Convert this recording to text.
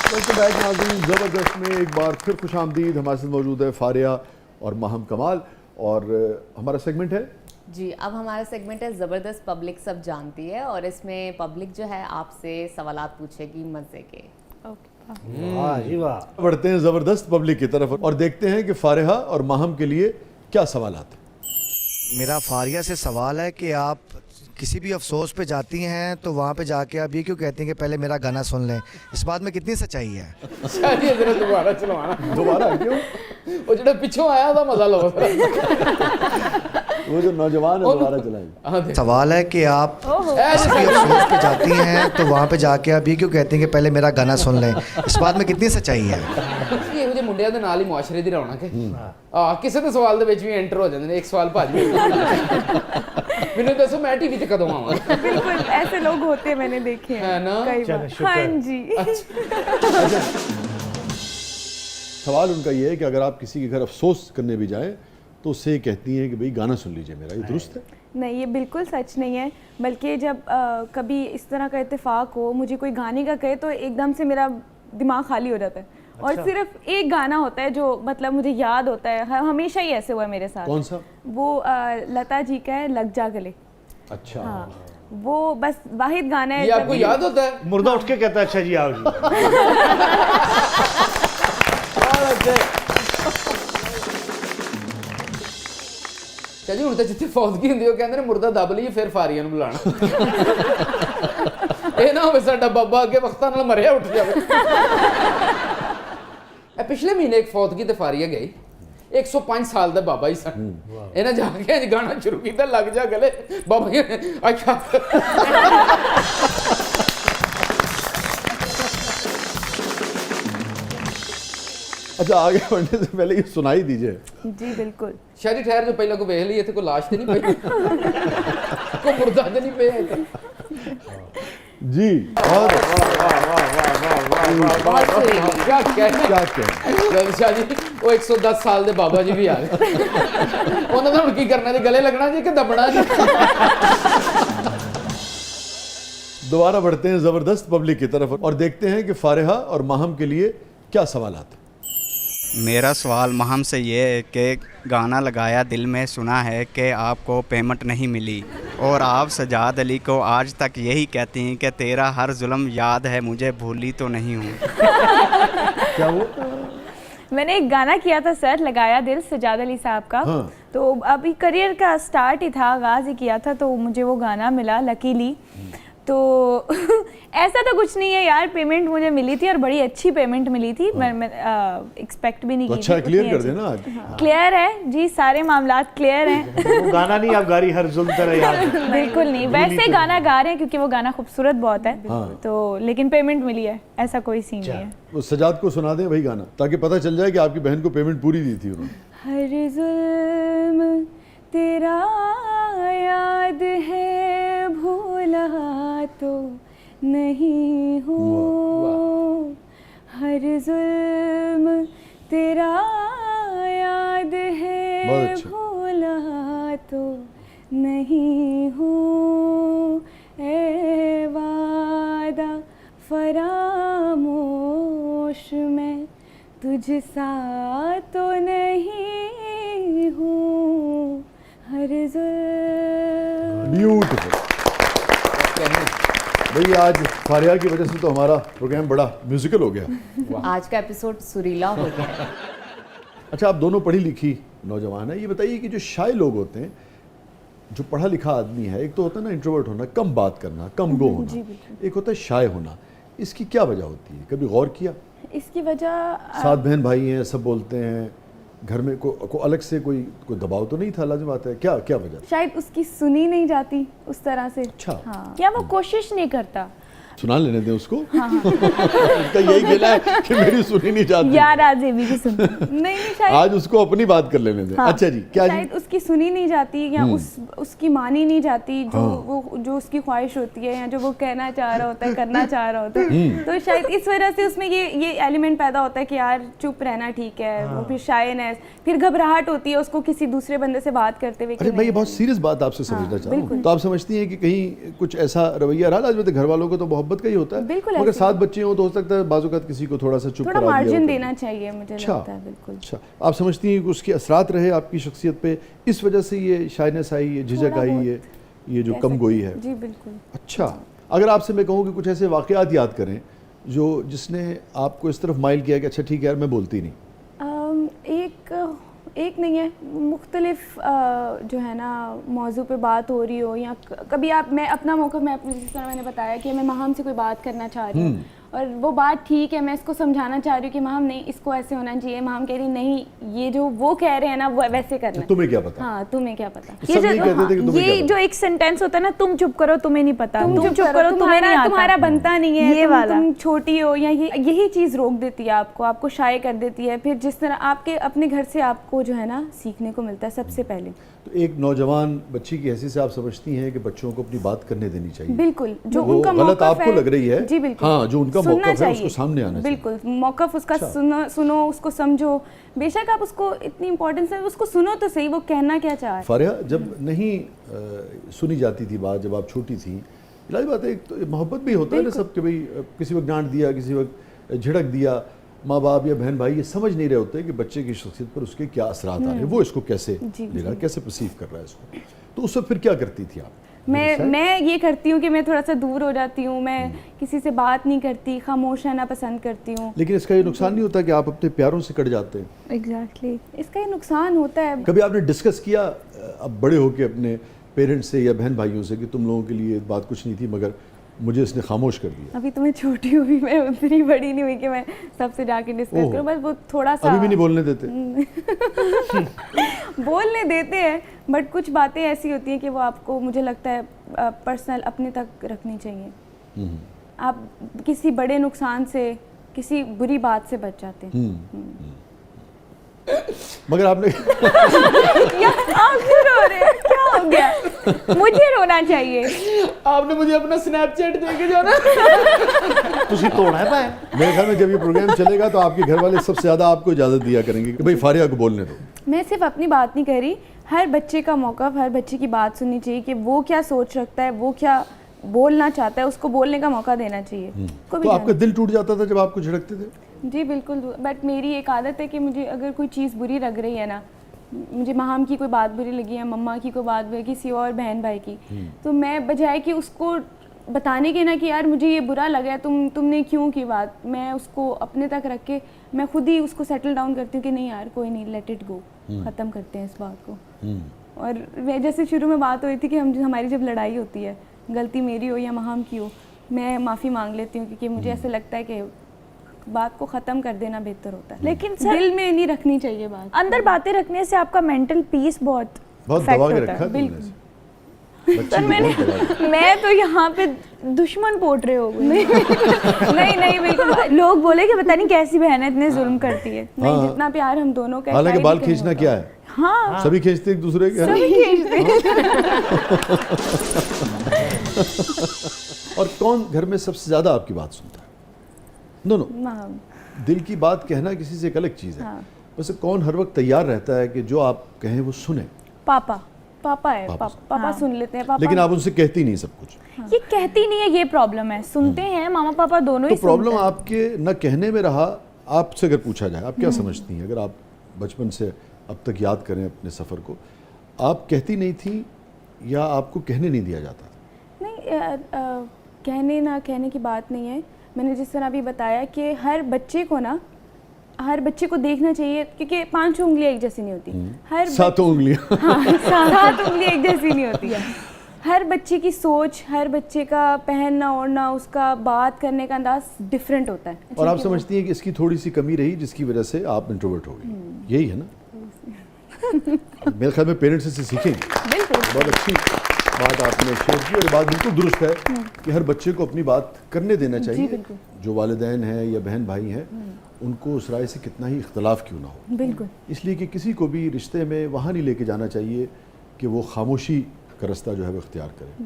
Welcome back नाज़रीन, ज़बरदस्त में एक बार फिर खुशामदीद। हमारे साथ मौजूद है फारिया और माहम कमाल और हमारा सेगमेंट है जी। अब हमारा सेगमेंट है ज़बरदस्त पब्लिक सब जानती है और इसमें पब्लिक जो है आपसे सवालात पूछेगी मज़े के। वाह जी वाह। बढ़ते हैं ज़बरदस्त पब्लिक की तरफ और देखते हैं कि फारिया और माहम के लिए क्या सवालात हैं। मेरा फारिया से सवाल है कि आप किसी भी अफसोस पे जाती हैं तो वहाँ पे जाके आप ये क्यों कहती हैं कि पहले मेरा गाना सुन लें, इस बात में कितनी सच्चाई है? दोबारा चलवाना दोबारा क्यों? वो जो पिछों आया था मजा लो वो जो नौजवान है दोबारा चलाएंगे। सवाल है कि आप किसी भी अफसोस पे जाती हैं तो वहाँ पे जाके आप ये क्यों कहती हैं कि पहले मेरा गाना सुन लें, इस बात में कितनी सच्चाई है? ਇਹੋ ਜਿਹੇ ਮੁੰਡਿਆਂ ਦੇ ਨਾਲ ਹੀ ਮੁਆਸ਼ਰੇ ਦੀ ਰੌਣਕ ਹੈ। ਕਿਸੇ ਦੇ ਸਵਾਲ ਦੇ ਵਿੱਚ ਵੀ ਐਂਟਰ ਹੋ ਜਾਂਦੇ ਨੇ। ਇੱਕ ਸਵਾਲ ਭਾਜੀ ਮੈਨੂੰ ਦੱਸੋ ਮੈਂ ਟੀਵੀ ਤੇ ਕਦੋਂ ਆਵਾਂ? बिल्कुल ऐसे लोग होते हैं, मैंने देखे हैं है ना? कई बार। हाँ जी। सवाल उनका ये है कि अगर आप किसी के घर अफसोस करने भी जाएं तो उससे ये कहती हैं कि भाई गाना सुन लीजिए मेरा, ये दुरुस्त है? नहीं, ये बिल्कुल सच नहीं है। बल्कि जब कभी इस तरह का इत्तेफाक हो, मुझे कोई गाने का कहे तो एकदम से मेरा दिमाग खाली हो जाता है। और सिर्फ एक गाना होता है जो मतलब मुझे याद होता है, हमेशा ही ऐसे हुआ है मेरे साथ। कौन सा? वो लता जी का है, लग जा गले। अच्छा। हाँ, वो बस वाहिद गाना है। ये आपको याद होता है? मुर्दा उठ के कहता है अच्छा जी आओ जी। ਚਾਚੀ ਹੁਣ ਤਾਂ ਜਿੱਥੇ ਫੌਤਗੀ ਹੁੰਦੀ ਉਹ ਕਹਿੰਦੇ ਨੇ ਮੁਰਦਾ ਦੱਬ ਲਈਏ ਫਿਰ ਫਾਰੀਆਂ ਨੂੰ ਬੁਲਾਣਾ। ਇਹ ਨਾ ਹੋਵੇ ਸਾਡਾ ਬਾਬਾ ਅੱਗੇ ਵਕਤਾਂ ਨਾਲ ਮਰਿਆ ਉੱਠ ਜਾਵੇ। ਇਹ ਪਿਛਲੇ ਮਹੀਨੇ ਇੱਕ ਫੌਤਗੀ ਤੇ ਫਾਰੀਆ ਗਈ। 105 ਸਾਲ ਦਾ ਬਾਬਾ ਹੀ ਸਨ। ਇਹਨਾਂ ਜਾ ਕੇ ਅੱਜ ਗਾਣਾ ਸ਼ੁਰੂ ਕੀਤਾ, ਲੱਗ ਜਾ ਗਲੇ। ਬਾਬਾ ਕਹਿੰਦੇ ਅੱਛਾ। अच्छा, आगे बढ़ने से पहले ये सुनाई दीजिए। जी बिल्कुल। शायद ठहर जो पहले को वेख ली इत्थे कोई लाश ते नहीं पई, कोई मुर्दा ते नहीं पिया इत्थे। जी बहुत क्या कहना क्या कहें। शाह जी वो 110 साल दे बाबा जी भी आ गए। उन्होंने तो हुण की करना जी, गले लगना जी कि दबना जी। दोबारा बढ़ते हैं ज़बरदस्त पब्लिक की तरफ और देखते हैं कि फारिया और माहम के लिए क्या सवालात हैं। मेरा सवाल महम से ये है कि गाना लगाया दिल में सुना है कि आपको पेमेंट नहीं मिली और आप सजाद अली को आज तक यही कहती हैं कि तेरा हर जुल्म याद है मुझे, भूली तो नहीं हूँ। क्या वो? मैंने एक गाना किया था सर, लगाया दिल, सजाद अली साहब का। हाँ। तो अभी करियर का स्टार्ट ही था, आगाज़ ही किया था, तो मुझे वो गाना मिला लकीली। तो ऐसा तो कुछ नहीं है यार, पेमेंट मुझे मिली थी और बड़ी अच्छी पेमेंट मिली थी। मैं एक्सपेक्ट भी नहीं तो की अच्छा थी। क्लियर कर देना आज। क्लियर है जी, सारे मामलात क्लियर हैं। वो गाना नहीं आप गारी हर जुल्म तेरा याद है। बिल्कुल नहीं, वैसे गाना गा रहे हैं क्योंकि वो गाना खूबसूरत बहुत है। हाँ। तो लेकिन पेमेंट मिली है, ऐसा कोई सीन नहीं है। वो सजाद को सुना दें भाई गाना, ताकि पता चल जाए कि आपकी बहन को पेमेंट पूरी दी थी उन्होंने। हर जुल्म तेरा याद है, भूला तो नहीं हूँ। हर जुल्म तेरा याद है, बहुत अच्छा। भूला तो नहीं हूँ। ए वादा फरामोश मैं तुझसा तो नहीं हूँ। हर जुल्म। ब्यूटीफुल। भाई आज फारिया की वजह से तो हमारा प्रोग्राम बड़ा म्यूजिकल हो गया। आज का एपिसोड सुरीला हो गया है। अच्छा, आप दोनों पढ़ी लिखी नौजवान है, ये बताइए कि जो शाय लोग होते हैं, जो पढ़ा लिखा आदमी है, एक तो होता है ना इंट्रोवर्ट होना, कम बात करना, कम गो होना, एक होता है शाय होना, इसकी क्या वजह होती है? कभी गौर किया? इसकी वजह सात बहन भाई हैं, सब बोलते हैं, घर में को अलग से कोई दबाव तो नहीं था? लाजिम बात है, क्या क्या वजह? शायद उसकी सुनी नहीं जाती उस तरह से। अच्छा। हाँ। या वो कोशिश नहीं करता। सुना लेने दें उसको। उसका यही कहना है कि मेरी सुनी नहीं जाती। यार आज भी की सुन नहीं शायद आज उसको अपनी बात कर लेने दें। हाँ, अच्छा जी, क्या शायद जी? उसकी सुनी नहीं जाती या उसकी मानी नहीं जाती जो हाँ। वो जो उसकी ख्वाहिश होती है या जो वो कहना चाह रहा होता है, करना चाह रहा होता है। तो शायद इस वजह से उसमें ये एलिमेंट पैदा होता है कि यार चुप रहना ठीक है। वो फिर शायनेस, फिर घबराहट होती है उसको किसी दूसरे बंदे से बात करते हुए। अरे मैं ये बहुत सीरियस बात आपसे समझना चाह रहा हूँ। तो आप समझती हैं कि कहीं कुछ ऐसा रवैया रहा लाजमत घर वालों को तो बहुत मोहब्बत का ही होता है। बिल्कुल मगर ऐसे 7 बच्चे हों तो हो सकता है बाज़-औक़ात किसी को थोड़ा सा चुप थोड़ा करा दिया मार्जिन हो देना कभी। चाहिए मुझे अच्छा, लगता है, बिल्कुल। अच्छा, आप समझती हैं कि उसके असरात रहे आपकी शख्सियत पे, इस वजह से ये शाइनेस आई, ये झिझक थोड़ा आई, बहुत ये जो कह कम सकते गोई हैं। है? जी बिल्कुल। अच्छा, अगर आपसे मैं कहूँ कि कुछ ऐसे वाक़यात याद करें जो जिसने आपको इस तरफ माइल किया कि अच्छा ठीक है यार मैं बोलती नहीं। एक नहीं है, मुख्तलिफ जो है ना मौजू पे बात हो रही हो, या कभी आप, मैं अपना मौक़िफ़, मैं अपने, जिस तरह मैंने बताया कि मैं महम से कोई बात करना चाह रही हूँ और वो बात ठीक है, मैं इसको समझाना चाह रही हूँ कि महम नहीं, इसको ऐसे होना चाहिए, महम कह रही नहीं, ये जो वो कह रहे हैं ना वो वैसे करना है। तुम्हें क्या पता? हाँ, तुम्हें क्या पता। सब यही कहते थे कि तुम्हें क्या ये पता? जो एक सेंटेंस होता है ना, तुम चुप करो तुम्हें नहीं पता, तुम चुप करो तुम्हें नहीं आता, तुम्हारा बनता नहीं है, ये वाला। तुम छोटी हो, या यही चीज़ रोक देती है आपको शाये कर देती है। फिर जिस तरह आपके अपने घर से आपको जो है ना सीखने को मिलता है सबसे पहले। तो एक नौजवान बच्ची की हैसियत से आप समझती हैं कि बच्चों को अपनी बात करने देनी चाहिए? बिल्कुल, जो वो उनका गलत मौक़िफ़ आपको है, लग रही है, जी बिल्कुल, हाँ, जो उनका सुनना मौक़िफ़ है चाहिए, उसको सामने आना चाहिए। बिल्कुल, मौक़िफ़ उसका अच्छा। सुनो, उसको समझो, बेशक आप उसको इतनी इम्पोर्टेंस है, उसको सुनो तो सही, वो कहना क्या चाह रहा है। फारिया, जब नहीं सुनी जाती थी बात, जब आप छोटी थी, इलाही बात है, एक तो मोहब्बत भी होता है ना सब, कि भाई किसी वक्त डांट दिया, किसी वक्त झिड़क दिया, माँ बाप या बहन भाई ये समझ नहीं रहे होते कि बच्चे की शख्सियत पर उसके क्या असरात आ रहे हैं, वो इसको कैसे ले रहा है, कैसे परसीव कर रहा है इसको। तो उस वक्त फिर क्या करती थी आप? मैं ये करती हूँ कि मैं थोड़ा सा दूर हो जाती हूँ, मैं किसी से बात नहीं करती, खामोश रहना पसंद करती हूँ। लेकिन इसका ये नुकसान नहीं होता कि आप अपने प्यारों से कट जाते हैं? एग्जैक्टली। इसका ये नुकसान होता है। कभी आपने डिस्कस किया अब बड़े होके अपने पेरेंट्स से या बहन भाइयों से कि तुम लोगों के लिए बात कुछ नहीं थी मगर मुझे इसने खामोश कर दिया? अभी तो मैं छोटी हूँ, भी मैं उतनी बड़ी नहीं हुई कि मैं सबसे जाके डिस्कस करूँ, बस वो थोड़ा सा अभी भी नहीं बोलने देते? बोलने देते हैं, बट कुछ बातें ऐसी होती हैं कि वो आपको, मुझे लगता है पर्सनल अपने तक रखनी चाहिए। आप किसी बड़े नुकसान से, किसी बुरी बात से बच जाते हैं। मगर आपने आप क्यों रो रहे हैं? क्या हो गया? मुझे रोना चाहिए। आपने मुझे अपना स्नैपचैट दे के जाना। तुसी तोड़ा है भाई। मेरे ख्याल में जब ये प्रोग्राम चलेगा तो आपके घर वाले सबसे ज़्यादा आपको इजाज़त दिया करेंगे कि भाई फारिया को बोलने दो। मैं सिर्फ अपनी बात नहीं कर रही, हर बच्चे का मौक़िफ़, हर बच्चे की बात सुननी चाहिए कि वो क्या सोच रखता है, वो क्या बोलना चाहता है, उसको बोलने का मौका देना चाहिए। तो आपका दिल टूट जाता था जब आपको झिड़कते थे? जी बिल्कुल, बट मेरी एक आदत है कि मुझे अगर कोई चीज़ बुरी लग रही है ना, मुझे महम की कोई बात बुरी लगी है, मम्मा की कोई बात बुरी, किसी और बहन भाई की, तो मैं बजाय कि उसको बताने के ना कि यार मुझे ये बुरा लगा है, तुमने क्यों की बात, मैं उसको अपने तक रख के मैं खुद ही उसको सेटल डाउन करती हूँ कि नहीं यार कोई नहीं, लेट इट गो, ख़त्म करते हैं इस बात को। और मैं जैसे शुरू में बात हो रही थी कि हमारी जब लड़ाई होती है, गलती मेरी हो या महम की हो, मैं माफ़ी मांग लेती हूँ क्योंकि मुझे ऐसा लगता है कि बात को ख़त्म कर देना बेहतर होता है। लेकिन सर, दिल में नहीं रखनी चाहिए बात, अंदर बातें रखने से आपका मेंटल पीस बहुत दबा के होता रखा है। तुमने। मैं तो यहाँ पे दुश्मन पोट रहे हो गए। नहीं बिल्कुल। लोग बोले कि पता नहीं कैसी बहन है इतने जुल्म करती है। नहीं, जितना प्यार हम दोनों का, हालांकि बाल खींचना क्या है, हाँ, सभी खींचते एक दूसरे के, सभी खींचते और कौन घर में सबसे ज्यादा आपकी बात सुनता है? दोनों। महम। दिल की बात कहना किसी से एक अलग चीज़ है, वैसे कौन हर वक्त तैयार रहता है कि जो आप कहें वो सुने? पापा है, पापा सुन लेते हैं। पापा, लेकिन आप उनसे कहती नहीं सब कुछ। ये कहती नहीं है, ये प्रॉब्लम है। सुनते हैं मामा पापा दोनों तो ही प्रॉब्लम सुनते हैं। आपके न कहने में रहा। आपसे अगर पूछा जाए आप क्या समझती हैं, अगर आप बचपन से अब तक याद करें अपने सफ़र को, आप कहती नहीं थी या आपको कहने नहीं दिया जाता? नहीं, कहने ना कहने की बात नहीं है। मैंने जिस तरह अभी बताया कि हर बच्चे को देखना चाहिए, क्योंकि 5 उंगलियां एक जैसी नहीं होती, हर 7 उंगलियां। हाँ, 7 उंगलियां एक जैसी नहीं होती है। हर बच्चे की सोच, हर बच्चे का पहनना ओढ़ना, उसका बात करने का अंदाज डिफरेंट होता है। और आप समझती हैं कि इसकी थोड़ी सी कमी रही जिसकी वजह से आप इंट्रोवर्ट हो गई, यही है ना? मेरे ख्याल में पेरेंट्स से सीखेंगे। बिल्कुल, बहुत अच्छी बात आपने शेयर की, और ये बात बिल्कुल दुरुस्त है कि हर बच्चे को अपनी बात करने देना चाहिए। जो वालिदैन हैं या बहन भाई हैं, उनको उस राय से कितना ही इख्तलाफ क्यों ना हो, बिल्कुल। इसलिए कि किसी को भी रिश्ते में वहाँ नहीं लेके जाना चाहिए कि वो खामोशी का रास्ता जो है वो इख्तियार करे।